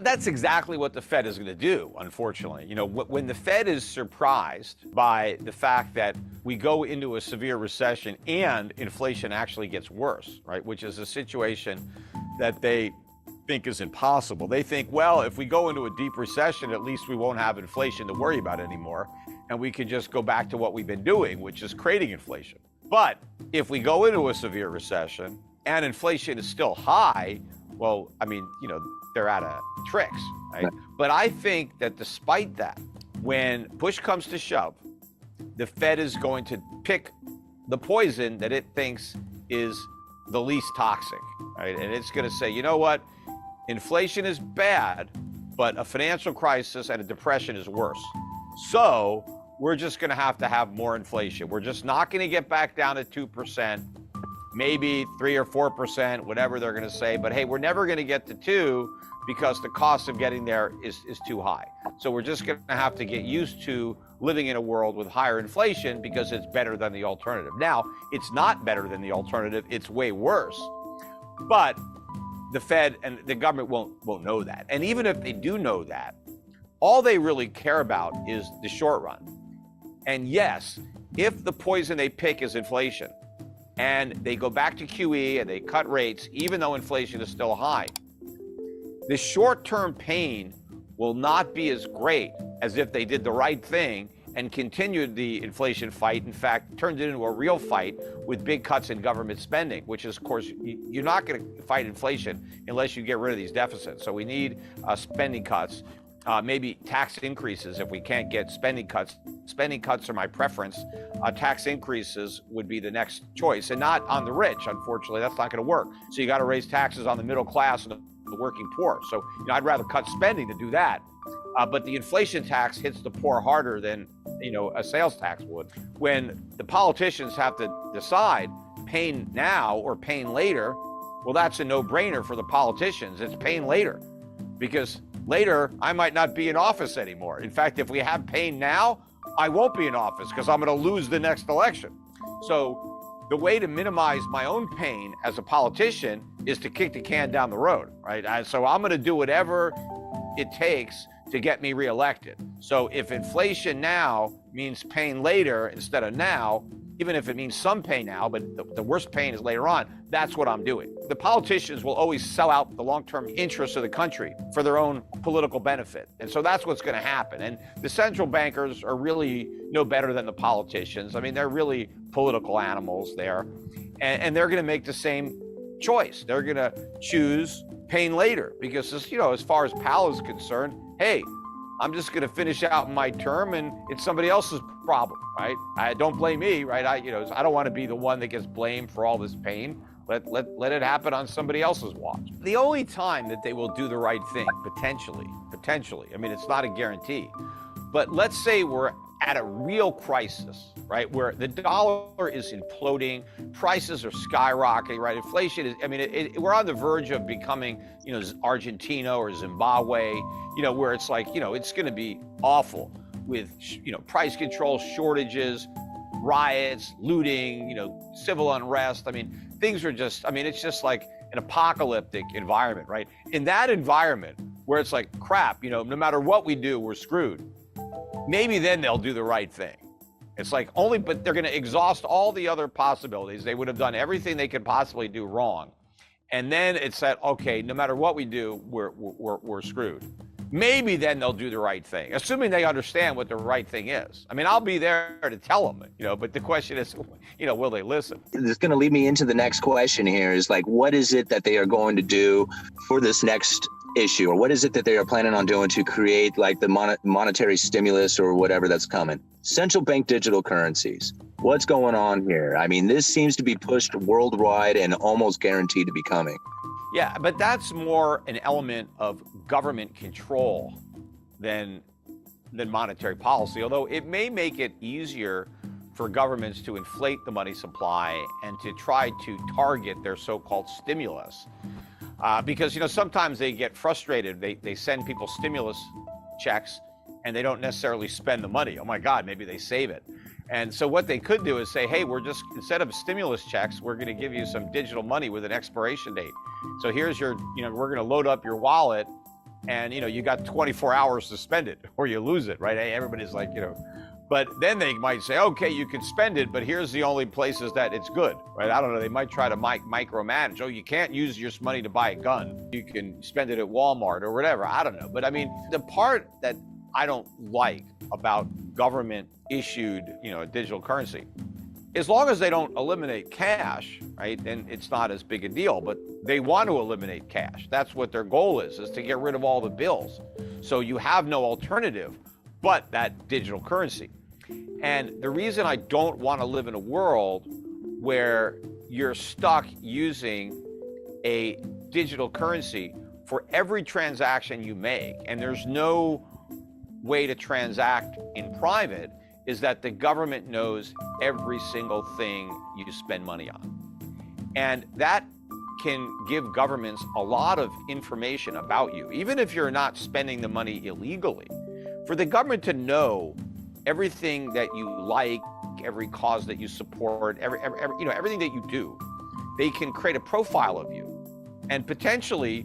That's exactly what the Fed is going to do, unfortunately. You know, when the Fed is surprised by the fact that we go into a severe recession and inflation actually gets worse, right, which is a situation that they think is impossible. They think, well, if we go into a deep recession, at least we won't have inflation to worry about anymore, and we can just go back to what we've been doing, which is creating inflation. But if we go into a severe recession and inflation is still high, well, I mean, you know, they're out of tricks, right? But I think that despite that, when push comes to shove, the Fed is going to pick the poison that it thinks is the least toxic, right? And it's going to say, you know what? Inflation is bad, but a financial crisis and a depression is worse. So we're just going to have more inflation. We're just not going to get back down to 2%, maybe 3 or 4%, whatever they're going to say. But hey, we're never going to get to 2 because the cost of getting there is too high. So we're just going to have to get used to living in a world with higher inflation because it's better than the alternative. Now, it's not better than the alternative. It's way worse. But the Fed and the government won't know that. And even if they do know that, all they really care about is the short run. And yes, if the poison they pick is inflation and they go back to QE and they cut rates, even though inflation is still high, the short-term pain will not be as great as if they did the right thing and continued the inflation fight. In fact, turned it into a real fight with big cuts in government spending, which is, of course, you're not going to fight inflation unless you get rid of these deficits. So we need spending cuts, maybe tax increases if we can't get spending cuts. Spending cuts are my preference. Tax increases would be the next choice, and not on the rich. Unfortunately, that's not going to work. So you got to raise taxes on the middle class and the working poor. So I'd rather cut spending to do that. But the inflation tax hits the poor harder than a sales tax would. When the politicians have to decide pain now or pain later, well, that's a no-brainer for the politicians. It's pain later, because later I might not be in office anymore. In fact, if we have pain now, I won't be in office because I'm going to lose the next election. So the way to minimize my own pain as a politician is to kick the can down the road, right? So I'm going to do whatever it takes to get me reelected. So if inflation now means pain later instead of now, even if it means some pain now, but the worst pain is later on, that's what I'm doing. The politicians will always sell out the long-term interests of the country for their own political benefit. And so that's what's going to happen. And the central bankers are really no better than the politicians. I mean, they're really political animals there. And they're going to make the same choice. They're going to choose pain later because, as far as Powell is concerned, hey, I'm just going to finish out my term and it's somebody else's problem, right? Don't blame me, right? I don't want to be the one that gets blamed for all this pain. Let it happen on somebody else's watch. The only time that they will do the right thing, potentially, I mean, it's not a guarantee, but let's say we're at a real crisis, right? Where the dollar is imploding, prices are skyrocketing, right? Inflation is, we're on the verge of becoming, Argentina or Zimbabwe, where it's like, it's going to be awful with, price control, shortages, riots, looting, civil unrest. I mean, things are just, it's just like an apocalyptic environment, right? In that environment where it's like, crap, no matter what we do, we're screwed. Maybe then they'll do the right thing. It's like but they're going to exhaust all the other possibilities. They would have done everything they could possibly do wrong. And then it's that, okay, no matter what we do, we're screwed. Maybe then they'll do the right thing, assuming they understand what the right thing is. I'll be there to tell them, but the question is, will they listen? It's going to lead me into the next question here is like, what is it that they are going to do for this next issue, or what is it that they are planning on doing to create like the monetary stimulus or whatever that's coming? Central bank digital currencies. What's going on here? This seems to be pushed worldwide and almost guaranteed to be coming. Yeah, but that's more an element of government control than monetary policy, although it may make it easier for governments to inflate the money supply and to try to target their so-called stimulus. Because, sometimes they get frustrated. They send people stimulus checks and they don't necessarily spend the money. Oh my God, maybe they save it. And so what they could do is say, hey, instead of stimulus checks, we're going to give you some digital money with an expiration date. So here's we're going to load up your wallet and you got 24 hours to spend it or you lose it, right? Hey, everybody's like, but then they might say, okay, you can spend it, but here's the only places that it's good, right? I don't know. They might try to micromanage. Oh, you can't use your money to buy a gun. You can spend it at Walmart or whatever. I don't know. But I mean, the part that I don't like about government issued, digital currency, as long as they don't eliminate cash, right, then it's not as big a deal. But they want to eliminate cash. That's what their goal is to get rid of all the bills. So you have no alternative but that digital currency. And the reason I don't want to live in a world where you're stuck using a digital currency for every transaction you make, and there's no way to transact in private, is that the government knows every single thing you spend money on. And that can give governments a lot of information about you, even if you're not spending the money illegally. For the government to know everything that you like, every cause that you support, everything that you do, they can create a profile of you, and potentially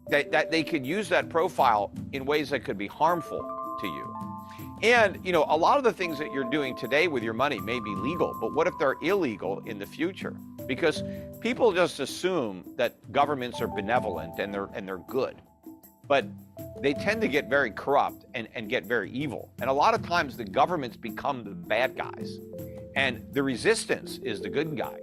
that they could use that profile in ways that could be harmful to you. And a lot of the things that you're doing today with your money may be legal, but what if they're illegal in the future? Because people just assume that governments are benevolent and they're good, but they tend to get very corrupt and get very evil. And a lot of times the governments become the bad guys and the resistance is the good guy.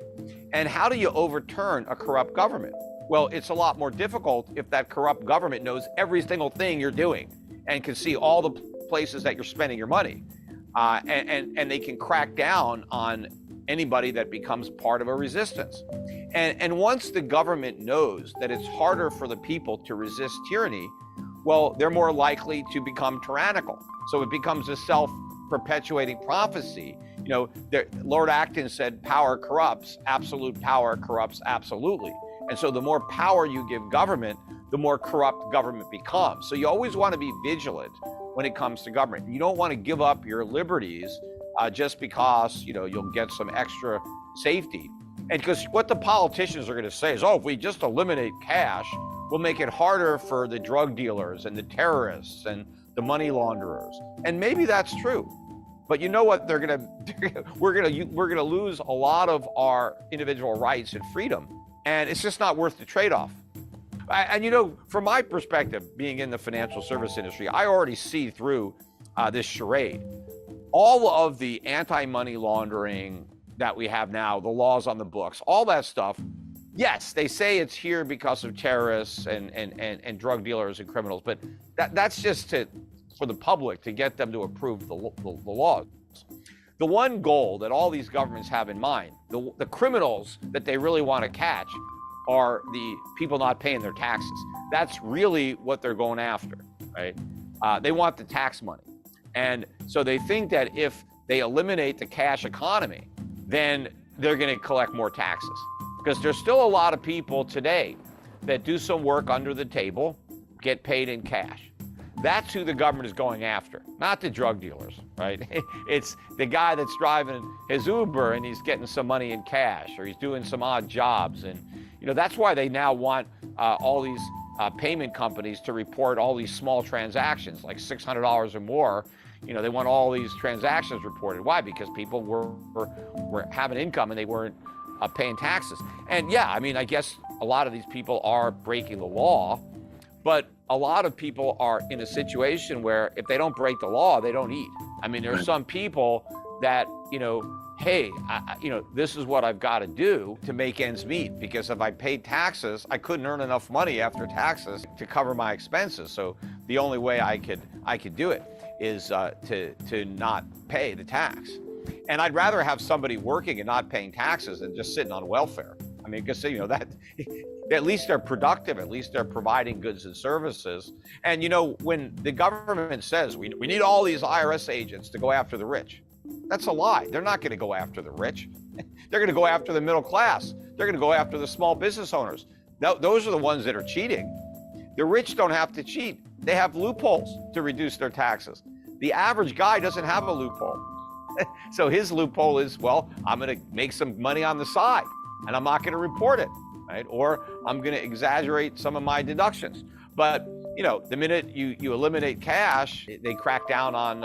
And how do you overturn a corrupt government? Well, it's a lot more difficult if that corrupt government knows every single thing you're doing and can see all the places that you're spending your money. And they can crack down on anybody that becomes part of a resistance. And once the government knows that it's harder for the people to resist tyranny, well, they're more likely to become tyrannical. So it becomes a self-perpetuating prophecy. Lord Acton said, power corrupts, absolute power corrupts absolutely. And so the more power you give government, the more corrupt government becomes. So you always want to be vigilant when it comes to government. You don't want to give up your liberties just because you'll get some extra safety. And because what the politicians are going to say is, if we just eliminate cash, we'll make it harder for the drug dealers and the terrorists and the money launderers. And maybe that's true. But you know what we're going to lose a lot of our individual rights and freedom. And it's just not worth the trade-off. And from my perspective, being in the financial service industry, I already see through this charade. All of the anti-money laundering that we have now, the laws on the books, all that stuff, yes, they say it's here because of terrorists and drug dealers and criminals, but that's just for the public to get them to approve the laws. The one goal that all these governments have in mind, the criminals that they really want to catch, are the people not paying their taxes. That's really what they're going after, right? They want the tax money. And so they think that if they eliminate the cash economy, then they're going to collect more taxes. Because there's still a lot of people today that do some work under the table, get paid in cash. That's who the government is going after, not the drug dealers, right? It's the guy that's driving his Uber and he's getting some money in cash, or he's doing some odd jobs. And that's why they now want all these payment companies to report all these small transactions, like $600 or more. They want all these transactions reported. Why? Because people were having income and they weren't paying taxes. And yeah, I guess a lot of these people are breaking the law, but a lot of people are in a situation where if they don't break the law, they don't eat. There are some people that, hey, this is what I've got to do to make ends meet, because if I paid taxes, I couldn't earn enough money after taxes to cover my expenses. So the only way I could do it is to not pay the tax. And I'd rather have somebody working and not paying taxes than just sitting on welfare. Because that at least they're productive, at least they're providing goods and services. And when the government says we need all these IRS agents to go after the rich, that's a lie. They're not going to go after the rich. They're going to go after the middle class. They're going to go after the small business owners. Those are the ones that are cheating. The rich don't have to cheat. They have loopholes to reduce their taxes. The average guy doesn't have a loophole. So his loophole is, I'm going to make some money on the side and I'm not going to report it, right? Or I'm going to exaggerate some of my deductions. But, you know, the minute you eliminate cash, they crack down on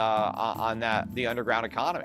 the underground economy.